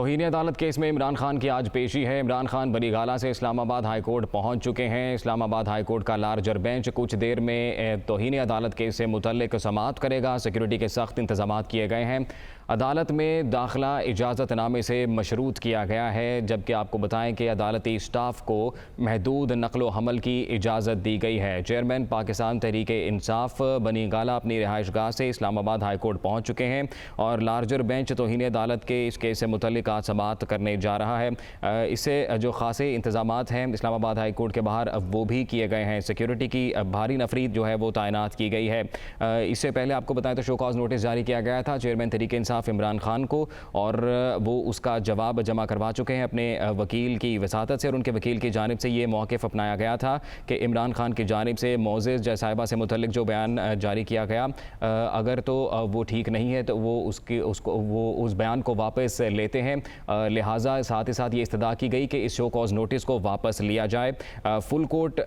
तौहीन अदालत केस में इमरान खान की आज पेशी है। इमरान खान बनीगाला से इस्लामाबाद हाई कोर्ट पहुंच चुके हैं। इस्लामाबाद हाई कोर्ट का लार्जर बेंच कुछ देर में तौहीन अदालत केस से मुतल्लिक समाअत करेगा। सिक्योरिटी के सख्त इंतजाम किए गए हैं। अदालत में दाखिला इजाज़तनामे से मशरूत किया गया है, जबकि आपको बताएं कि अदालती स्टाफ को महदूद नकलो हमल की इजाज़त दी गई है। चेयरमैन पाकिस्तान तहरीक इंसाफ बनीगाला अपनी रिहाइशगाह से इस्लामाबाद हाई कोर्ट पहुँच चुके हैं और लार्जर बेंच तौहीन अदालत के इस केस से मुतल्लिक आज समाअत करने जा रहा है। इससे जो खासे इंतजामात हैं इस्लामाबाद हाई कोर्ट के बाहर वो भी किए गए हैं। सिक्योरिटी की भारी नफरीत जो है वो तैनात की गई है। इससे पहले आपको बताएं तो शो कॉज नोटिस जारी किया गया था चेयरमैन तहरीक इंसाफ इमरान खान को, और वो उसका जवाब जमा करवा चुके हैं अपने वकील की वसातत से। और उनके वकील की जानिब से ये मौक़िफ़ अपनाया गया था कि इमरान खान की जानिब से मोज़ेज़ साहिबा से मुतल्लिक जो बयान जारी किया गया, अगर तो वो ठीक नहीं है तो वो उस बयान को वापस लेते हैं। लिहाजा साथ ही साथ ये इस्तदा की गई कि इस शो कॉज नोटिस को वापस लिया जाए। फुल कोर्ट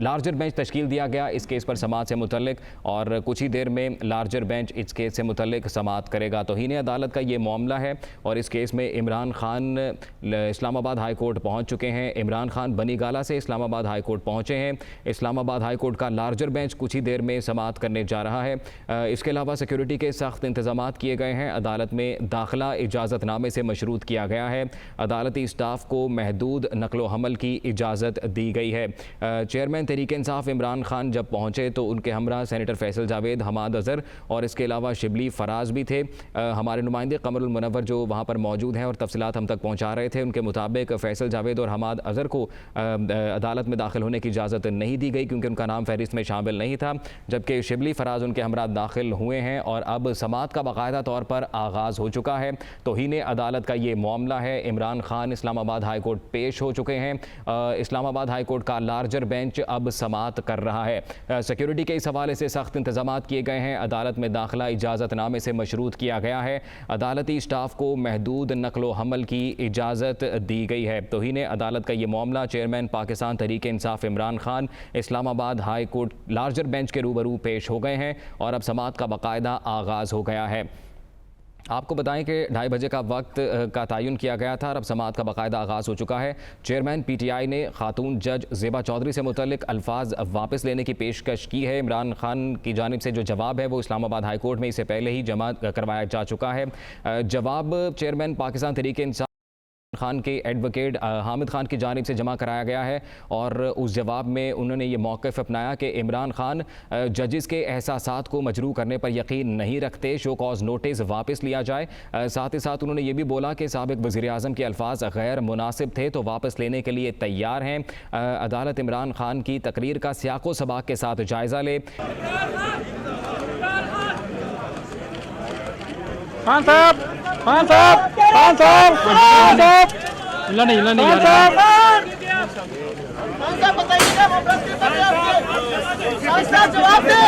लार्जर बेंच तश्कील दिया गया इस केस पर समाअत से मुतल्लिक, और कुछ ही देर में लार्जर बेंच इस केस से मुतल्लिक समाअत करेगा। तौहीन अदालत का ये मामला है और इस केस में इमरान खान इस्लामाबाद हाई कोर्ट पहुंच चुके हैं। इमरान खान बनीगाला से इस्लामाबाद हाई कोर्ट पहुंचे हैं। इस्लामाबाद हाई कोर्ट का लार्जर बेंच कुछ ही देर में समाअत करने जा रहा है। इसके अलावा सिक्योरिटी के सख्त इंतजाम किए गए हैं। अदालत में दाखिला इजाज़तनामे से मशरूत किया गया है। अदालती स्टाफ को महदूद नकलो हमल की इजाज़त दी गई है। चेयरमैन तहरीक इंसाफ इमरान खान जब पहुंचे तो उनके हमरा सेनेटर फैसल जावेद, हमाद अज़हर और इसके अलावा शिबली फराज भी थे। हमारे नुमाइंदे कमरुल मुनव्वर जो वहाँ पर मौजूद हैं और तफसीलात हम तक पहुँचा रहे थे, उनके मुताबिक फैसल जावेद और हमाद अज़हर को अदालत में दाखिल होने की इजाज़त नहीं दी गई क्योंकि उनका नाम फहरिस्त में शामिल नहीं था, जबकि शिबली फराज उनके हमरा दाखिल हुए हैं और अब समाअत का बाकायदा तौर पर आगाज़ हो चुका है। तौहीन अदालत का ये मामला है। इमरान खान इस्लामाबाद हाई कोर्ट पेश हो चुके हैं। इस्लामाबाद हाई कोर्ट का लार्जर बेंच अब समाअत कर रहा है। सिक्योरिटी के इस हवाले से सख्त इंतजाम किए गए हैं। अदालत में दाखिला इजाज़तनामे से मशरूत किया गया है। अदालती स्टाफ को महदूद नकलो हमल की इजाज़त दी गई है। तौहीन अदालत का ये मामला chairman Pakistan Tehreek Insaf Imran Khan Islamabad high court larger bench के रूबरू पेश हो गए हैं और अब समाअत का बाकायदा आगाज़ हो गया है। आपको बताएं कि 2:30 बजे का वक्त का तयन किया गया था और अब समाअत का बाकायदा आगाज़ हो चुका है। चेयरमैन PTI ने खातून जज ज़ेबा चौधरी से मुतल्लिक अल्फाज वापस लेने की पेशकश की है। इमरान खान की जानिब से जो जवाब है वो इस्लामाबाद हाई कोर्ट में इससे पहले ही जमा करवाया जा चुका है। जवाब चेयरमैन पाकिस्तान तहरीक इंसाफ खान के एडवोकेट हामिद खान की जानिब से जमा कराया गया है और उस जवाब में उन्होंने ये मौक़िफ़ अपनाया कि इमरान खान जजेस के एहसासात को मजरू करने पर यकीन नहीं रखते, शो कॉज नोटिस वापस लिया जाए। साथ ही साथ उन्होंने ये भी बोला कि साबिक़ वज़ीर-ए-आज़म के अल्फाज गैर मुनासिब थे तो वापस लेने के लिए तैयार हैं। अदालत इमरान खान की तकरीर का सियाक़ो सबाक़ के साथ जायज़ा ले। खान साहब, खान साहब, खान साहब, खान साहब, हिला नहीं यार। खान साहब बताइए क्या मामला है? खान साहब जवाब दे।